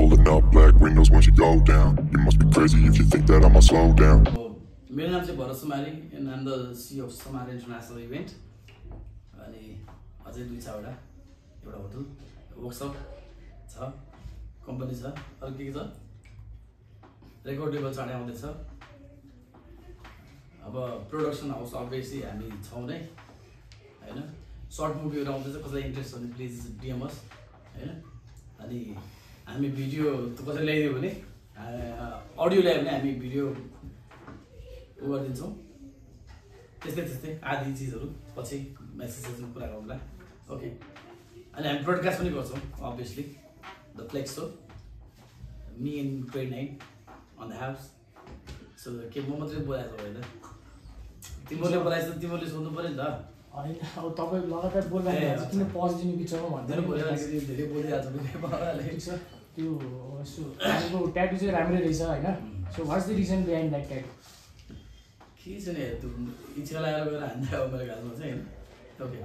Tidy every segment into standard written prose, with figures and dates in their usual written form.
Rolling up black windows when she go down. You must be crazy if you think that I'ma slow down. मेरो नाम चाहिँ भरत सुमारी and I'm the CEO of समार international event अनि अझै 2-4 वटा एउटा होटल वर्कसप छ कम्पनी छ अरु के छ रेकर्डेबल चाँडै आउँदैछ अब प्रोडक्सन हाउस अभियसली हामी छौं नै हैन सर्ट मुभीहरु आउँदैछ कसैलाई इन्ट्रेस्ट छ भने प्लिज डीएम अस हैन अनि हामी भिडियो कसैले ल्याइदियो भने अडियो ल्यायो भने हामी भिडियो गरिदिन्छौं त्यस्तै आदि चीजहरु पछि मेसेजेसमा कुरा गरौँला ओके अनि हामी ब्रोडकास्ट पनि गर्छौं obviously the flex show me in grade 9 on the house so के म मात्रै बोलाएको हैन तिमीले बोलाइछ तिमीले सोध्नु पर्यो नि त हैन अब तपाई लगातार बोलिरहेको छ किन पज दिनु बिचमा भन्दैन बोलिरहेको धेरै बोलिरहेको छ त्यो सो हाम्रो ट्याटु चाहिँ राम्रै रहेछ हैन so what's the reason behind that tattoo के छ नि तँ इच्छा लागेर गएर हान्दै हो मैले घाँसमा चाहिँ हैन ओके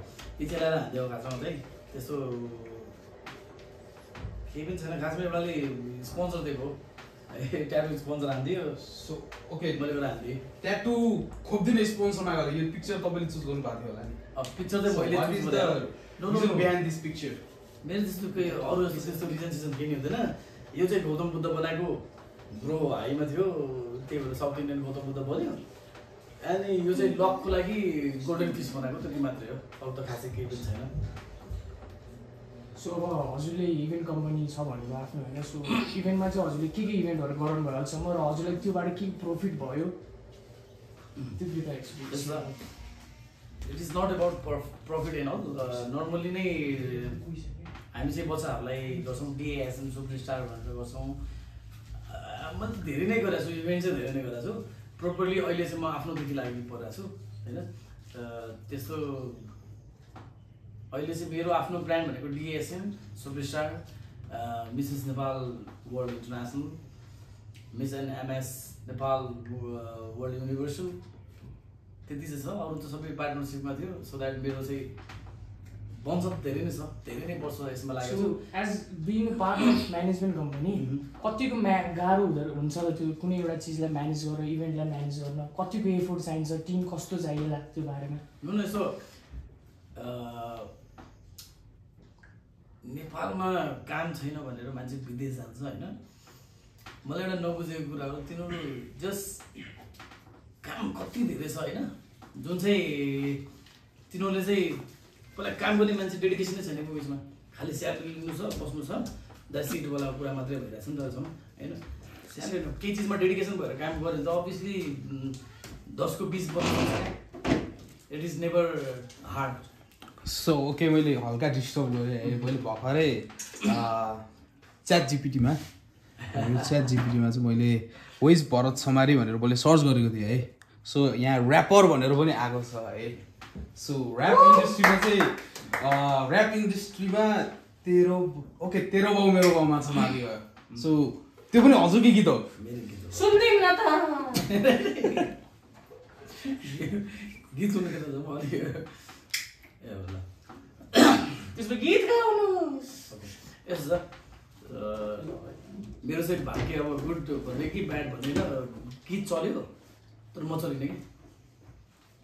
इच्छा लागेर हान्दै हो घाँसमा चाहिँ त्यस्तो केही पनि छैन घाँसमा एउटाले स्पोन्सर दिएको ट्याटु स्पोन्सर हान्दियो सो ओके मैले गएर हान्दिएँ ट्याटु खोप्दिन स्पोन्सरमा गरे यो पिक्चर तपाईले चुज गर्नु भएको थियो होला नि अब पिक्चर चाहिँ मैले चुज गरेँ नो बिहाइन्ड दिस पिक्चर मेरो त्यस्तो केही अरू त्यस्तो रिजन सिजन केही हुँदैन यो चाहिँ गौतम बुद्ध बनाएको ब्रो हाईमा थियो त्यही भएर साउथ इन्डियन गौतम बुद्ध बन्यो अनि यो चाहिँ लकको लागि गोल्डन फिस बनाएको त्यति मात्रै हो अरू त खासै केही पनि छैन सो अब हजुरले इभेन्ट कम्पनी छ भनेको आफ्नो होइन सो इभेन्टमा चाहिँ हजुरले के इभेन्टहरू गराउनु भयो अहिलेसम्म र हजुरलाई त्योबाट के प्रफिट भयो त्यो दुईवटा experience it is not about profit and all normally नै हामी चाहिँ बच्चाहरूलाई गर्छौँ डिएसएम सुपर स्टार भनेर गर्छौँ मैले धेरै नै गरेको छु इभेन्ट चाहिँ धेरै नै गरेको छु प्रोपरली अहिले चाहिँ म आफ्नोदेखि लागि परेको छु होइन त्यस्तो अहिले चाहिँ मेरो आफ्नो ब्रान्ड भनेको DSM superstar Mrs Nepal world international miss and MS Nepal world universal त्यति चाहिँ छ अरू त सबै पार्टनरसिपमा थियो सो द्याट मेरो चाहिँ वंश धेरै नै छ धेरै नै वर्ष यसमा लागेको छु as being part of management company कतिको गाह्रो हुन्छ त्यो कुनै एउटा चिजलाई म्यानेज गरेर इभेन्टलाई म्यानेज गर्न कतिको एफोर्ट चाहिन्छ टिम कस्तो चाहिएला त्यो बारेमा हुन यसो नेपालमा काम छैन भनेर मान्छे विदेश जान्छ होइन मलाई एउटा नबुझेको कुरा हो तिनीहरू जस्ट काम कति धेरै छ होइन जुन चाहिँ तिनीहरूले चाहिँ पहिला काम गर्ने मान्छे डेडिकेसनै छैन मुभिजमा खालि स्यालेरी लिनु छ बस्नु छ द सिटवाला कुरा मात्रै भइरहेको छ नि त अहिलेसम्म होइन स्यालेरी केही चिजमा डेडिकेसन भएर काम गऱ्यो भने त अभियसली 10 को 20 बस्नु it is never hard so okay मैले हल्का डिस्टर्ब गरेँ मैले भर्खरै च्याट जिपिटीमा चाहिँ मैले वेज भरत समारी भनेर मैले सर्च गरेको थिएँ है सो यहाँ ऱ्यापर भनेर पनि आएको छ है सो ऱ्याप इन्डस्ट्रीमा तेरो बाउ मेरो गाउँमा छ माथि भयो सो त्यो पनि हजुरकै गीत हो सुन्दिम न त गीत सुन्नु के त ए होला त्यसमा गीत गाउनु यस्तो छ मेरो चाहिँ भाग्य अब गुड भन्ने कि ब्याड भन्दैन गीत चल्यो तर म चलिनँ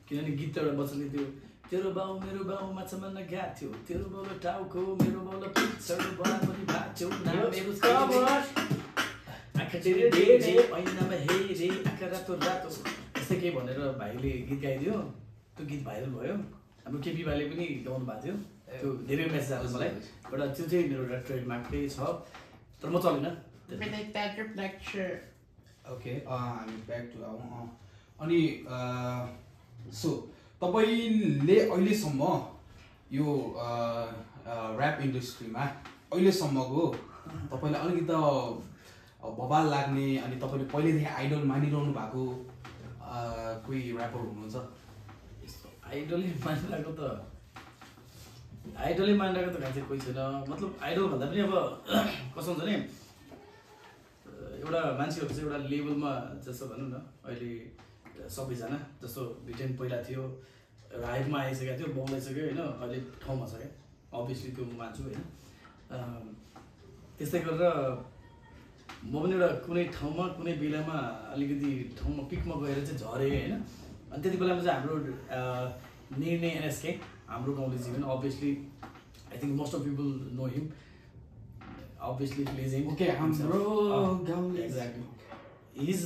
किनभने गीत एउटा बच्चाले त्यो तेरो बाउ मेरो बाउ माछा मार्न गएको थियो तेरो बाउले टाउको मेरो बाउले पिक्चर बना पनि भाग्यो मेरो आँखा चाहिँ रे ऐनामा हेरे आँखा रातो रातो यस्तै केही भनेर भाइले गीत गाइदियो त्यो गीत भाइरल भयो हाम्रो केपी भाइले पनि गाउनु भएको थियो त्यो धेरै मेसेज आएको मलाई एउटा त्यो चाहिँ मेरो एउटा ट्रेडमार्कै छ तर म चलिनँ ओके हामी ब्याक टु अनि सो तपाईँले अहिलेसम्म यो ऱ्याप इन्डस्ट्रीमा अहिलेसम्मको तपाईँलाई अलिकति बवाल लाग्ने अनि तपाईँले पहिलेदेखि आइडल मानिरहनु भएको कोही ऱ्यापर हुनुहुन्छ आइडलै मानिरहेको त खासै कोही छैन मतलब आइडल भन्दा पनि अब कस्तो हुन्छ नि एउटा मान्छेहरू चाहिँ एउटा लेभलमा जस्तो भनौँ न अहिले सबैजना जस्तो भिटेन पहिला थियो एउटा हाइटमा आइसकेको थियो बौलाइसक्यो होइन अहिले ठाउँमा छ क्या अभियसली त्यो म मान्छु होइन त्यस्तै गरेर म पनि एउटा कुनै ठाउँमा कुनै बेलामा अलिकति ठाउँमा पिकमा गएर चाहिँ झरेँ होइन अनि त्यति बेलामा चाहिँ हाम्रो निर्णय एनएसके हाम्रो गाउँले जीवन obviously I think most of people know him obviously legend okay हाम्रो गाउँले एक्ज्याक्टली हिज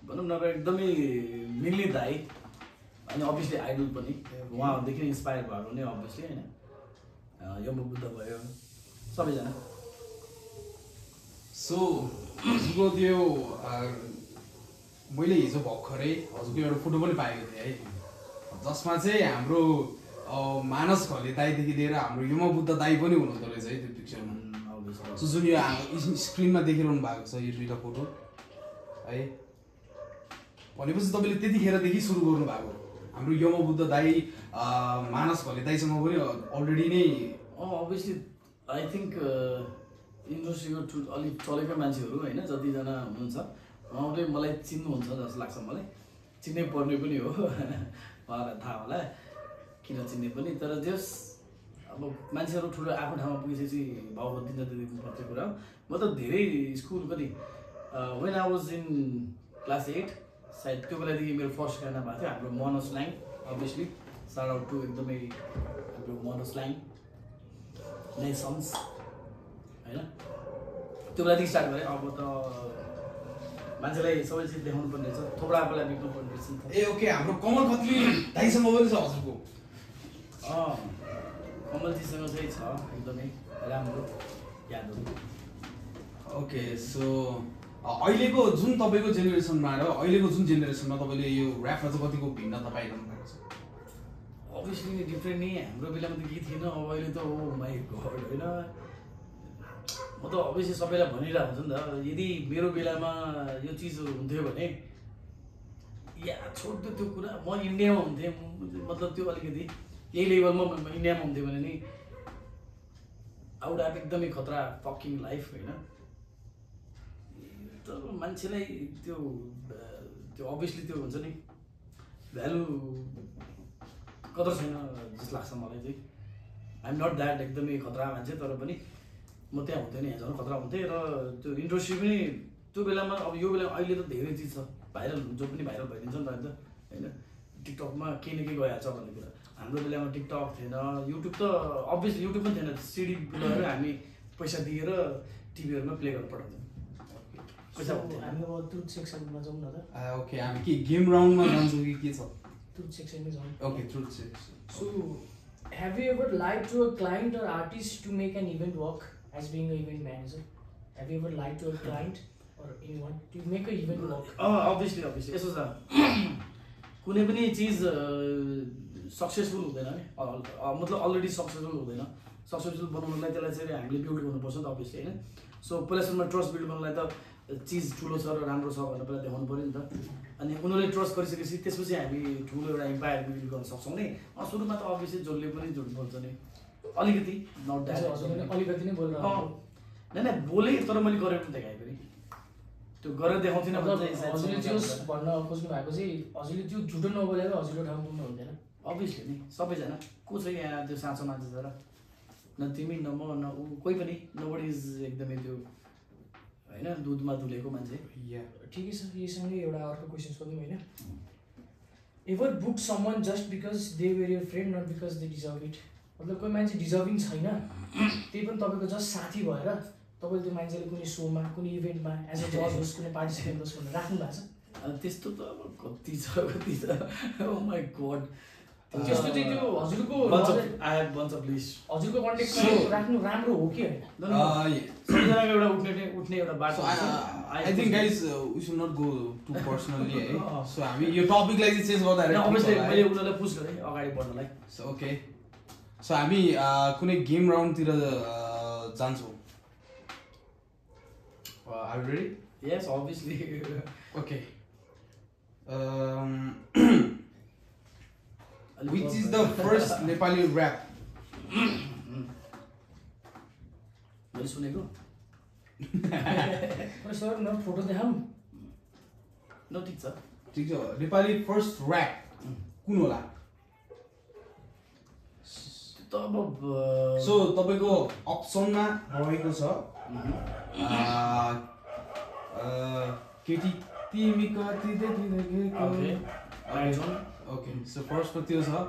भनौँ न एकदमै मिल्ने दाइ अनि अभियसली आइडल पनि उहाँहरूदेखि इन्सपायर भएको नै अभियसली होइन यम बुद्ध भयो सबैजना सो हजुरको त्यो मैले हिजो भर्खरै हजुरको एउटा फोटो पनि पाएको थिएँ है जसमा चाहिँ हाम्रो मानस घले दाईदेखि लिएर हाम्रो यम बुद्ध दाई पनि हुनुहुँदो रहेछ है त्यो पिक्चरमा सो जुन यो स्क्रिनमा देखिरहनु भएको छ यो दुईवटा फोटो है भनेपछि तपाईँले त्यतिखेरदेखि सुरु गर्नु भएको हाम्रो यम बुद्ध दाई मानस घले दाईसँग पनि अलरेडी नै अभियसली आई थिङ्क इन्डस्ट्रीको अलिक चलेकै मान्छेहरू होइन जतिजना हुनुहुन्छ उहाँले मलाई चिन्नुहुन्छ जस्तो लाग्छ मलाई चिन्नै पर्ने पनि हो उहाँलाई थाहा होला किन चिन्ने पनि तर जस अब मान्छेहरू ठुलो आफ्नो ठाउँमा पुगेपछि भाउ बद्दिन्छ त्यो देख्नुपर्ने कुरा हो म त धेरै स्कुल कति when I was in class 8 सायद त्यो बेलादेखि मेरो फर्स्ट गाना भएको थियो हाम्रो मनोज ल्याङ अभियसली साउट आउट टु एकदमै हाम्रो मनोज ल्याङ नेसन्स होइन त्यो बेलादेखि स्टार्ट गरेँ अब त मान्छेलाई सबै चिज देखाउनु पर्ने रहेछ थोपडाकोलाई बिक्नु पर्ने रहेछ ए ओके हाम्रो कमल खत्री दाइसँग पनि छ हजुरको कमलजीसँग चाहिँ छ एकदमै राम्रो यादहरू ओके सो अहिलेको जुन तपाईँको जेनेरेसनमा र अहिलेको जुन जेनेरेसनमा तपाईँले यो ऱ्यापमा चाहिँ कतिको भिन्नता पाइरहनु भएको छ अभियसली डिफ्रेन्ट नि हाम्रो बेलामा त के थिएन अब अहिले त ओ माई गड होइन म त अभियसली सबैलाई भनिरहेको हुन्छु नि त यदि मेरो बेलामा यो चिजहरू हुन्थ्यो भने या छोड्थ्यो त्यो कुरा म इन्डियामा हुन्थेँ मतलब त्यो अलिकति यही लेभलमा इन्डियामा हुन्थ्यो भने नि आउट एप एकदमै खतरा फकिङ लाइफ होइन तर मान्छेलाई त्यो त्यो अभियसली त्यो हुन्छ नि भ्यालु कदर छैन जस्तो लाग्छ मलाई चाहिँ आइएम नट द्याट एकदमै खतरा मान्छे तर पनि म त्यहाँ हुन्थेँ नि यहाँ झन् खतरा हुन्थेँ र त्यो इन्डस्ट्री पनि त्यो बेलामा अब यो बेला अहिले त धेरै चिज छ भाइरल जो पनि भाइरल भइदिन्छ नि त अहिले त होइन टिकटकमा केही न केही गइहाल्छ भन्ने कुरा हाम्रो बेलामा टिकटक थिएन युट्युब त अभियसली युट्युब पनि थिएन सिडी लगाएर हामी पैसा दिएर टिभीहरूमा प्ले गरेर पठाउँथ्यौँ पैसा हामी अब ट्रुथ सेक्सनमा जाउँ न त ओके हामी के गेम राउन्डमा जान्छौँ कि के छ ट्रुथ सेक्सनमै जाउँ okay truth section so have you ever lied to a client or artist to make an event work as being an event manager? Have you ever lied to a client or anyone to make an event work? Obviously यसो छ कुनै पनि चिज successful हुँदैन नि मतलब already successful हुँदैन successful बनाउनुलाई त्यसलाई चाहिँ हामीले बिल्ड गर्नुपर्छ नि त अभियसली होइन सो पहिला सुरुमा ट्रस्ट बिल्ड गर्नुलाई त चिज ठुलो छ र राम्रो छ भनेर पहिला देखाउनु पऱ्यो नि त अनि उनीहरूले ट्रस्ट गरिसकेपछि त्यसपछि हामी ठुलो एउटा इम्पायर बिल्ड गर्न सक्छौँ नि सुरुमा त अभियसली जसले पनि झुट बोल्छ नि अलिकति नट द्याट अलिकति नै बोल्नु नै बोले तर मैले गरेर पनि देखाएँ फेरि त्यो गरेर देखाउँथिनँ हजुरले त्यो भन्न खोज्नु भएको चाहिँ हजुरले त्यो झुटो नबोलेर हजुरको ठाउँ पुग्नु हुँदैन अभियसली नि सबैजना को छ यहाँ त्यो साँचो मान्छे छ र न तिमी न म न ऊ कोही पनि नोबडी इज एकदमै त्यो होइन दुधमा धुलेको मान्छे ठिकै छ यसँगै एउटा अर्को क्वेसन सोधौँ होइन ever book someone just because they were your friend not because they deserve it मतलब कोही मान्छे डिजर्भिङ छैन त्यही पनि तपाईँको जस्ट साथी भएर तपाईँले त्यो मान्छेले कुनै सोमा कुनै इभेन्टमा एज अ जज होस् कुनै पार्टिसिपेन्ट होस् भनेर राख्नु भएको छ त्यस्तो त अब कति छ ओ माई गड त्यस्तो चाहिँ त्यो हजुरको हजुरको कन्टेक्टमा राख्नु राम्रो हो कि होइन सबैजनाको एउटा उठ्ने एउटा बाटो I think guys we should not go to personally है सो हामी यो टपिकलाई चाहिँ चेन्ज गर्दा मैले उनीहरूलाई पुस गरेँ अगाडि बढ्नलाई ओके सो हामी कुनै गेम राउन्डतिर जान्छौँ are you ready yes obviously okay which is the first Nepali rap? मैले सुनेको सर न फोटो देखाऊँ न ठिक छ नेपाली फर्स्ट ऱ्याप कुन होला त अब सो तपाईको अप्सनमा रहेको छ केटी तिमी कति देखिरहेको ओके सो फर्स्टको त्यो छ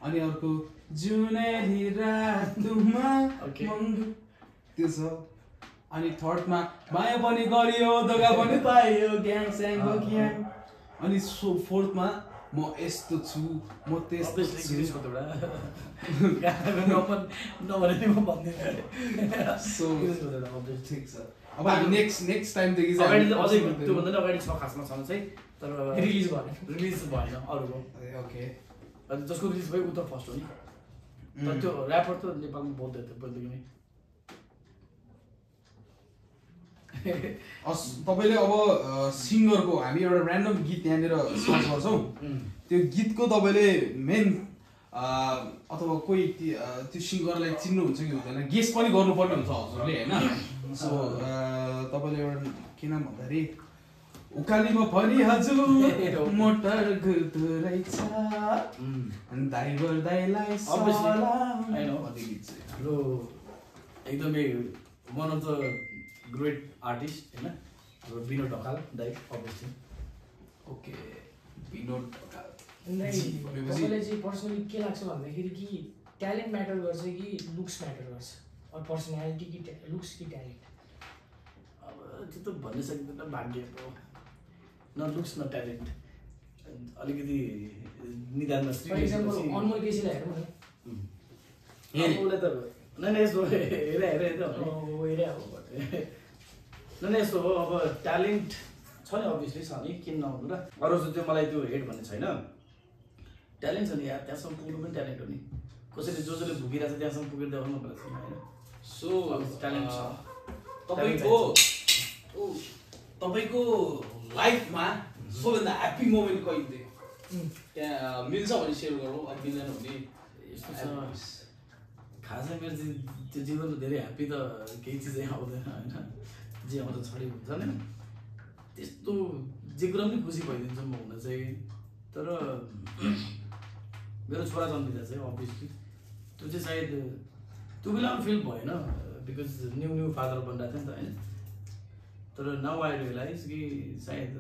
अनि अर्को जुनेली रातमा त्यो छ अनि थर्डमा माया पनि गरियो धोका पनि पाइयो ग्याङ स्याङ हो ग्याङ अनि सो फोर्थमा म यस्तो छु म त्यस्तो सो ठिक छ अब हामी नेक्स्ट टाइमदेखि अगाडि अझै त्योभन्दा नि अगाडि छ खासमा छन चाहिँ तर रिलिज भएन अरूको ओके जसको रिलिज भयो ऊ त फर्स्ट हो नि तर त्यो ऱ्यापर त नेपालमा बोल्दै थियो पहिलेदेखि नै तपाईँले अब सिङ्गरको हामी एउटा ऱ्यान्डम गीत यहाँनिर सर्च गर्छौँ त्यो गीतको तपाईँले मेन अथवा कोही त्यो सिङ्गरलाई चिन्नुहुन्छ कि हुँदैन गेस पनि गर्नुपर्ने हुन्छ हजुरले होइन सो तपाईँले एउटा किन भन्दाखेरि उकालीमा पनि हजुर मोटर गुर्दो रहेछ ड्राइभर दाइलाई सलाम भन्ने गीत चाहिँ हाम्रो एकदमै one of the great artist होइन हाम्रो विनोद ढकाल दाइ अभियसली ओके विनोद ढकाल तपाईँलाई चाहिँ पर्सनली के लाग्छ भन्दाखेरि कि ट्यालेन्ट म्याटर गर्छ कि लुक्स म्याटर गर्छ अरू पर्सनालिटी कि लुक्स कि ट्यालेन्ट अब त्यो त भन्नै सकिँदैन भाग्यको न लुक्स न ट्यालेन्ट अलिकति निदानमा फर इक्जाम्पल अनमोल केसीलाई हेरौँ न उसलाई त नै यस्तो हेरे त नै यस्तो हो अब ट्यालेन्ट छ नि अभियसली छ नि किन नहुनु र अरू चाहिँ त्यो मलाई त्यो हेट भन्ने छैन ट्यालेन्ट छ नि यार त्यहाँसम्म पुग्नु पनि ट्यालेन्ट हो नि कसैले जसले भुकिरहेको छ त्यहाँसम्म पुगेर देखाउनु पर्छ होइन सो ट्यालेन्ट छ तपाईँको लाइफमा सबैभन्दा ह्याप्पी मोमेन्ट कहिले थियो त्यहाँ मिल्छ भने सेयर गरौँ अब मिल्दैन भने यस्तो छ खासै मेरो त्यो जीवनमा धेरै ह्याप्पी त केही चिजै आउँदैन होइन जे आउँदा छडी हुन्छ नि त्यस्तो जे कुरा पनि खुसी भइदिन्छ म हुन चाहिँ तर मेरो छोरा जन्मिँदा चाहिँ अभियसली त्यो चाहिँ सायद त्यो बेलामा फिल भएन बिकज न्यू फादर बनिरहेको थियो नि त होइन तर नाउ आई रियलाइज कि सायद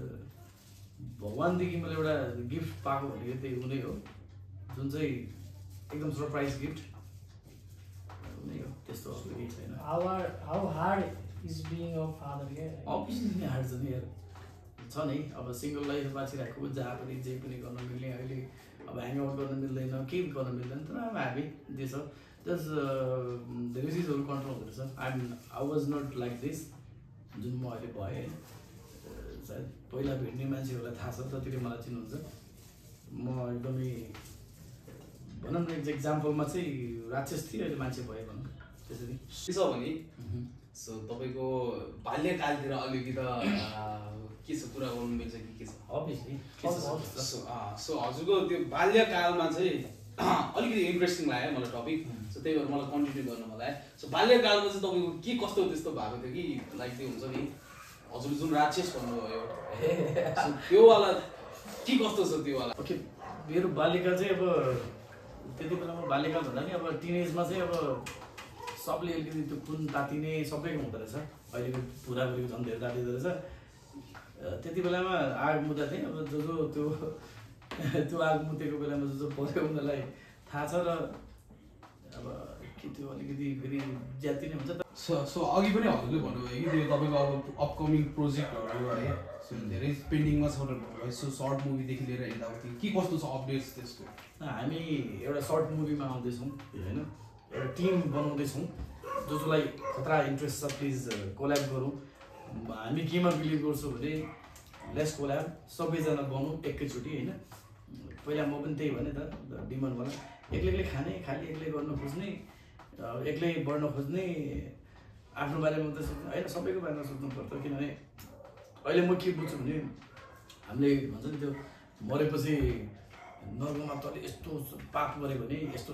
भगवान्देखि मैले एउटा गिफ्ट पाएको भनेको त्यही हुनै हो जुन चाहिँ एकदम सरप्राइज गिफ्ट हुनै हो त्यस्तो केही छैन how hard is being a father के अभियसली नै हार्ड छ नि यार छ नि अब सिङ्गल लाइफ बाँचिरहेको जहाँ पनि जे पनि गर्न मिल्ने अहिले अब ह्याङआउट गर्न मिल्दैन केही गर्न मिल्दैन तर अब हामी जे छ जस्ट धेरै चिजहरू कन्ट्रोल हुँदो रहेछ I was not like this जुन म अहिले भएँ होइन सायद पहिला भेट्ने मान्छेहरूलाई थाहा छ जतिले मलाई चिन्नुहुन्छ म एकदमै भनौँ न एक्जाम्पलमा चाहिँ राक्षस थिएँ अहिले मान्छे भयो भनौँ त्यसरी त्यसो भने सो तपाईँको बाल्यकालतिर अलिकति के छ कुरा गर्नु मिल्छ कि के छ अभियसली सो हजुरको त्यो बाल्यकालमा चाहिँ अलिकति इन्ट्रेस्टिङ लाग्यो मलाई टपिक सो त्यही भएर मलाई कन्टिन्यू गर्नु मन लाग्यो सो बाल्यकालमा चाहिँ तपाईँको के कस्तो त्यस्तो भएको थियो कि लाइक त्यो हुन्छ नि हजुरले जुन राक्षस भन्नुभयो त्योवाला के कस्तो छ त्योवाला ओके मेरो बाल्यकाल चाहिँ अब त्यति बेलामा बाल्यकाल भन्दा नि अब टिनेजमा चाहिँ अब सबले अलिकति त्यो खुन तातिने सबैको हुँदो रहेछ अहिलेको बुढाबुढीको झन् धेरै तातिँदो रहेछ त्यति बेलामा आग मुद्दा थिएँ अब जो त्यो आग मुतेको बेलामा जो पऱ्यो उनीहरूलाई थाहा छ र अब के त्यो अलिकति फेरि ज्याति नै हुन्छ सो अघि पनि हजुरले भन्नुभयो कि त्यो तपाईँको अब अपकमिङ प्रोजेक्टहरू है सो धेरै पेन्डिङमा छ भन्नुभयो सो सर्ट मुभीदेखि लिएर यताउति के कस्तो छ अपडेट्स त्यसको हामी एउटा सर्ट मुभीमा आउँदैछौँ होइन एउटा टिम बनाउँदैछौँ जसलाई खतरा इन्ट्रेस्ट छ प्लिज कोल्याब गरौँ हामी केमा बिलिभ गर्छौँ भने लेस कोल्याब सबैजना बनाउँ एकैचोटि होइन पहिला म पनि त्यही भने त डिमान्डवाला एक्लै खाने खालि एक्लै गर्न खोज्ने एक्लै बढ्न खोज्ने आफ्नो बारेमा त सोच्नु होइन सबैको बारेमा सोच्नु पर्छ किनभने अहिले म के बुझ्छु भने हामीले भन्छ नि त्यो मरेपछि नर्गमा तले यस्तो पाप गऱ्यो भने यस्तो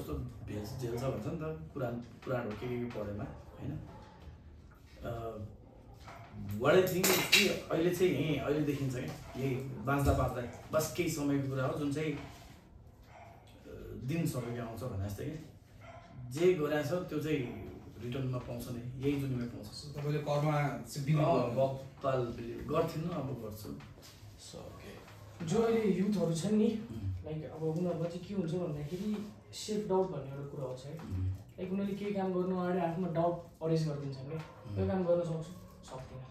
यस्तो झेल छ भन्छ नि त पुराणहरू के पढेमा होइन वाट आई थिङ्क कि अहिले चाहिँ अहिले देखिन्छ क्या यही बाँच्दा बस केही समयको कुरा हो जुन चाहिँ दिन सबैको आउँछ भने जस्तै कि जे गरेको छ त्यो चाहिँ रिटर्नमा पाउँछ नै, यही दुनियाँमा पाउँछ। तपाईँले कर्ममा चाहिँ बिलिभ गर्नु भक्तपाल गर्थेन, अब गर्छु। जो अहिले युथहरू छन् नि, लाइक अब उनीहरूमा चाहिँ के हुन्छ भन्दाखेरि सेल्फ डाउट भन्ने एउटा कुरा आउँछ है। लाइक उनीहरूले केही काम गर्नु अगाडि आफ्नो डाउट अरेज गरिदिन्छन् क्या, त्यो काम गर्न सक्छु सक्दिनँ,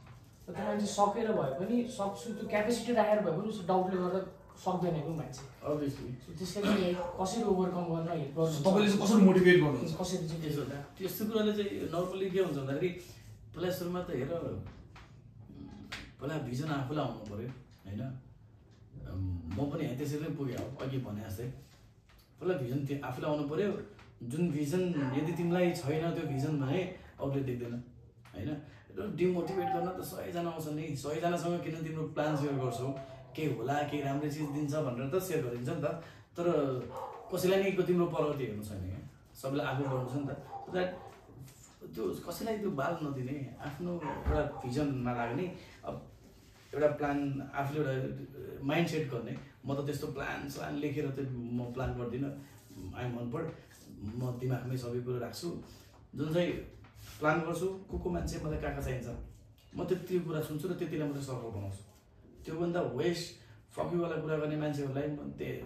र त्यो मान्छे सकेर भए पनि सक्छु, त्यो क्यापेसिटी राखेर भए पनि उसको डाउटले गर्दा सक्दैन कि मान्छे अभियसली। त्यसलाई चाहिँ कसरी ओभरकम गर्न हेल्प गर्नु, तपाईँले चाहिँ कसरी मोटिभेट गर्नुहुन्छ? कसरी चाहिँ त्यसो त्यस्तो कुराले चाहिँ नर्मली के हुन्छ भन्दाखेरि पहिला सुरुमा त हेर पहिला भिजन आफूलाई आउनु पऱ्यो होइन। म पनि त्यसरी नै पुगेँ अघि भने जस्तै पहिला भिजन आफूलाई आउनु पऱ्यो। जुन भिजन यदि तिमीलाई छैन त्यो भिजन भने अरूले देख्दैन होइन। डिमोटिभेट गर्न त 100जना आउँछ नि, 100जनासँग किन तिम्रो प्लान सेयर गर्छौ, के होला केही राम्रै चिज दिन्छ भनेर त सेयर गरिन्छ नि त। तर कसैलाई नै तिम्रो प्रगति हेर्नु छैन क्या, सबैलाई आफू गर्नु छ नि त। सो द्याट त्यो कसैलाई त्यो बाल नदिने, आफ्नो एउटा भिजनमा लाग्ने, अब एउटा प्लान आफूले एउटा माइन्ड सेट गर्ने। म त त्यस्तो प्लान लेखेर चाहिँ म प्लान गर्दिनँ, आइएम अनपढ, म दिमागमै सबै कुरो राख्छु। जुन चाहिँ प्लान गर्छु को मान्छे मलाई कहाँ चाहिन्छ म त्यति कुरा सुन्छु र त्यतिलाई मात्रै सर्कल बनाउँछु। त्योभन्दा वेस्ट फकीवाला कुरा गर्ने मान्छेहरूलाई म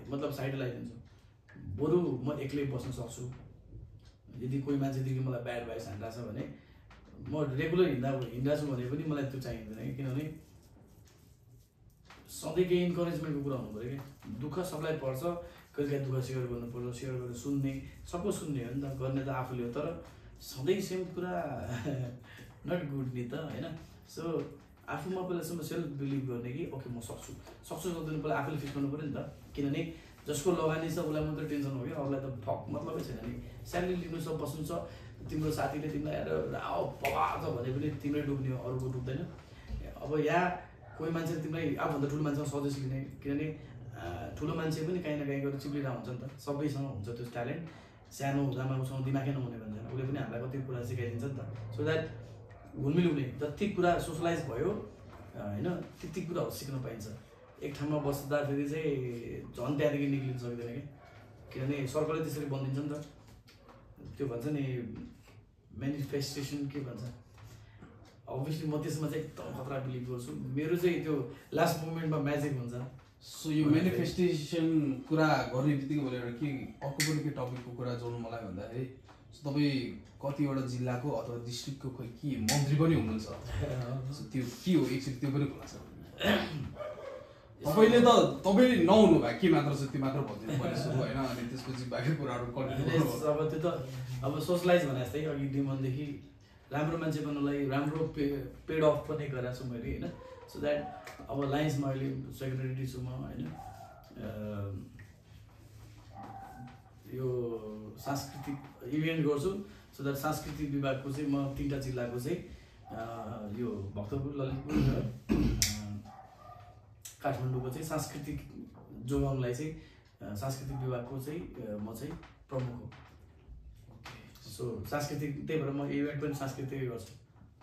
मतलब साइड लगाइदिन्छु। बरु म एक्लै बस्न सक्छु। यदि कोही मान्छेदेखि मलाई ब्याड भाइस हानिरहेको छ भने म रेगुलर हिँड्दा छु भने पनि मलाई त्यो चाहिँदैन, किनभने सधैँ केही इन्करेजमेन्टको कुरा हुनु पऱ्यो क्या। दुःख सबलाई पर्छ, कहिले काहीँ दुःख सेयर गर्नुपर्छ, सेयर गरेर सुन्ने, सबको सुन्ने हो नि त, गर्ने त आफूले हो। तर सधैँ सेम कुरा नट गुड नि त होइन। सो आफूमा पहिलासम्म सेल्फ बिलिभ गर्ने कि ओके म सक्छु सक्दैन, पहिला आफूले फिक्स गर्नु पऱ्यो नि त। किनभने जसको लगानी छ उसलाई मात्रै टेन्सन हो क्या, अरूलाई त फक मतलबै छैन नि। स्यालेरी लिनु छ, बस्नु छ, तिम्रो साथीले तिमीलाई आएर आओ पवा छ भने पनि तिम्रै डुब्ने हो, अरूको डुब्दैन। अब यहाँ कोही मान्छे तिमीलाई आफूभन्दा ठुलो मान्छेसँग सजेस्ट लिने, किनभने ठुलो मान्छे पनि काहीँ न काहीँ गरेर चिप्लिरहेको हुन्छ नि त। सबैसँग हुन्छ त्यो ट्यालेन्ट, सानो हुँदामा उसँग दिमागै नहुने भन्छ, उसले पनि हामीलाई कति कुरा सिकाइदिन्छ नि त। सो द्याट घुलमिल हुने जति कुरा सोसलाइज भयो होइन, त्यति कुराहरू सिक्न पाइन्छ। एक ठाउँमा बस्दाखेरि चाहिँ झन् त्यहाँदेखि निक्लिन सक्दैन कि, किनभने सर्कलै त्यसरी बनिदिन्छ नि त। त्यो भन्छ नि मेनिफेस्टेसन के भन्छ, अभियसली म त्यसमा चाहिँ एकदम खतरा बिलिभ गर्छु। मेरो चाहिँ त्यो लास्ट मोमेन्टमा म्याजिक हुन्छ। सो यो मेनिफेस्टेसन कुरा गर्ने बित्तिकै मैले एउटा के अर्को पनि के टपिकको कुरा जोड्नु मलाई भन्दाखेरि तपाईँ कतिवटा जिल्लाको अथवा डिस्ट्रिक्टको खोइ के मन्त्री पनि हुनुहुन्छ, त्यो के हो एकचोटि त्यो पनि खुलासा तपाईँले त तपाईँले नहुनु भए के मात्र छ त्यो मात्र भनिदिनु पर्ने सुरु होइन, अनि त्यसपछि बाँकी कुराहरू कन्टिन्यू। अब त्यो त अब सोसलाइज भने जस्तै अघि डिमनदेखि राम्रो मान्छे बन्नलाई राम्रो पेड अफ पनि गरेको छु मैले होइन। सो द्याट अब लाइन्समा अहिले सेक्रेटरी छु म होइन। यो सांस्कृतिक इभेन्ट गर्छु। सो द्याट सांस्कृतिक विभागको चाहिँ म 3टा जिल्लाको चाहिँ यो भक्तपुर, ललितपुर र काठमाडौँको चाहिँ सांस्कृतिक जोगाउनलाई चाहिँ सांस्कृतिक विभागको चाहिँ म चाहिँ प्रमुख हो। सो सांस्कृतिक, त्यही भएर म इभेन्ट पनि सांस्कृतिकै गर्छु।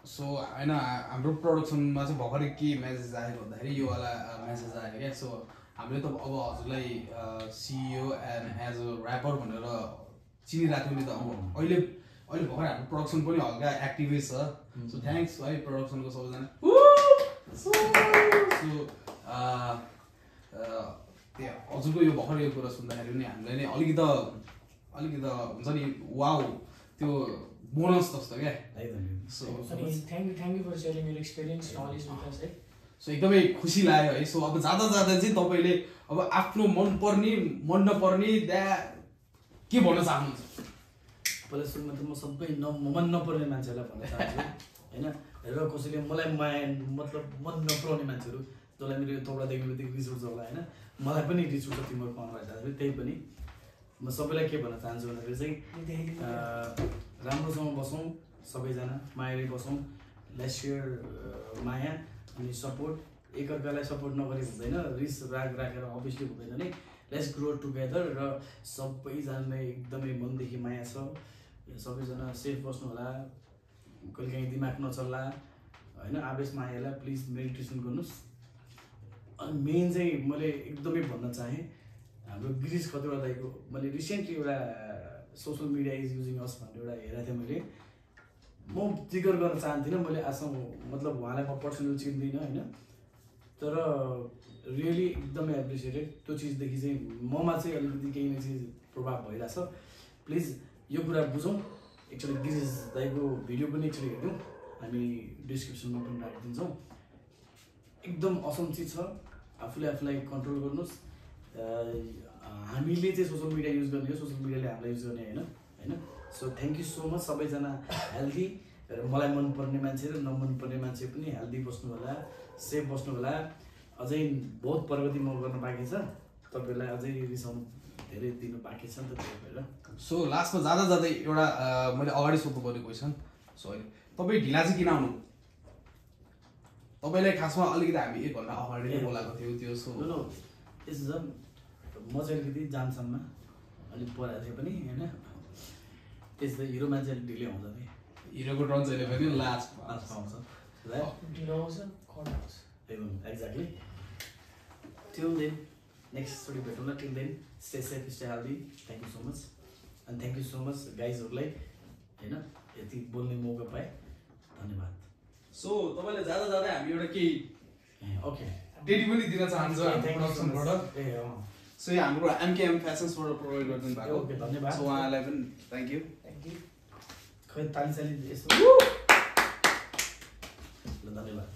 सो होइन हाम्रो प्रोडक्सनमा चाहिँ भर्खरै के मेसेज आयो भन्दाखेरि यो वाला मेसेज आयो क्या। सो हामीले त अब हजुरलाई CEO and as a rapper भनेर चिनिरहेको थियो नि त। अब अहिले भर्खर हाम्रो प्रोडक्सन पनि हल्का एक्टिभै छ। सो थ्याङ्क्स है प्रोडक्सनको सबैजना। सो त्यहाँ हजुरको यो भर्खर यो कुरा सुन्दाखेरि पनि हामीलाई नै अलिकति हुन्छ नि वाउ, त्यो बोनस जस्तो क्या। So thank you for sharing your experience knowledge with us है। सो एकदमै खुसी लाग्यो है। सो अब जाँदा चाहिँ तपाईँले अब आफ्नो मनपर्ने मन नपर्ने के भन्न चाहनुहुन्छ? पहिला सुरुमा त म सबै मन नपर्ने मान्छेहरूलाई भन्न चाहन्छु होइन। र कसैले मलाई माया मतलब मन नपराउने मान्छेहरू जसलाई मेरो यो तौडा देख्ने बित्तिकै रिस उठ्छ होला होइन, मलाई पनि रिस उठ्छ तिम्रो कमाएर जाँदाखेरि। त्यही पनि म सबैलाई के भन्न चाहन्छु भन्दाखेरि चाहिँ राम्रोसँग बसौँ, सबैजना मायाले बसौँ, लेट्स सेयर माया अनि सपोर्ट। एकअर्कालाई सपोर्ट नगरे हुँदैन, रिस राग राखेर अभियसली हुँदैन नै। लेट्स ग्रो टुगेदर र सबैजनालाई एकदमै मनदेखि माया छ। सबैजना सेफ बस्नु होला, कहिले काहीँ दिमाग नचल्ला होइन, आवेश मायालाई प्लिज मेडिटेसन गर्नुहोस्। अनि मेन चाहिँ मैले एकदमै भन्न चाहेँ हाम्रो गिरीश खतिवडा दाइको, मैले रिसेन्टली एउटा सोसियल मिडिया इज युजिङ अस भनेर एउटा हेरेको थिएँ मैले। म जिकर गर्न चाहन्थिनँ, मैले आजसम्म मतलब उहाँलाई म पर्सनल चिन्दिनँ होइन, तर रियली एकदमै एप्रिसिएटेड। त्यो चिजदेखि चाहिँ ममा चाहिँ अलिकति केही न केही प्रभाव भइरहेछ। प्लिज यो कुरा बुझौँ। एकचोटि गिरिज दाइको भिडियो पनि एकचोटि हेर्यौँ, हामी डिस्क्रिप्सनमा पनि राखिदिन्छौँ। एकदम असम चिज छ। आफूले आफूलाई कन्ट्रोल गर्नुहोस्। हामीले चाहिँ सोसियल मिडिया युज गर्ने हो, सोसियल मिडियाले हामीलाई युज गर्ने होइन। So thank you so much. सबैजना हेल्दी, मलाई मनपर्ने मान्छे र नमनपर्ने मान्छे पनि हेल्दी बस्नु होला, सेफ बस्नु होला। अझै बहुत प्रगति म गर्न बाँकी छ, तपाईँहरूलाई अझै रिसाउनु धेरै दिनु बाँकी छ नि त, त्यही भएर। सो लास्टमा जाँदा जाँदै एउटा मैले अगाडि सोध्नु पर्ने क्वेसन, सो तपाईँ ढिला चाहिँ किन आउनु? तपाईँलाई खासमा अलिकति हामी 1 घन्टा अगाडि नै बोलाएको थियो त्यो। सो यसो छ, म चाहिँ अलिकति जामसाममा अलिक परेको थिएँ पनि होइन, त्यस्तो हिरो मान्छे अलिक ढिलै आउँछ नि, हिरोको टर्न चाहिँ पनि लास्टमा आउँछ ढिलो आउँछ कट आउँछ। एकदम एक्ज्याक्टली। टिल देन नेक्स्टचोटि भेटौँला। Till then stay safe, stay healthy. Thank you so much. And thank you so much गाइजहरूलाई होइन, यति बोल्ने मौका पाएँ, धन्यवाद। सो तपाईँले जाँदा जाँदै हामी एउटा केही ओके डेडी पनि दिन चाहन्छौँ हाम्रो थ्याङ्क यू सो मच। प्रोडक्सनबाट। ए सो यो हाम्रो एमकेएम फ्यासन्सबाट प्रोभाइड गरिदिनु भएको। ओके धन्यवाद। सो उहाँलाई पनि थ्याङ्क यू। खै ताली साली यसो ल, धन्यवाद।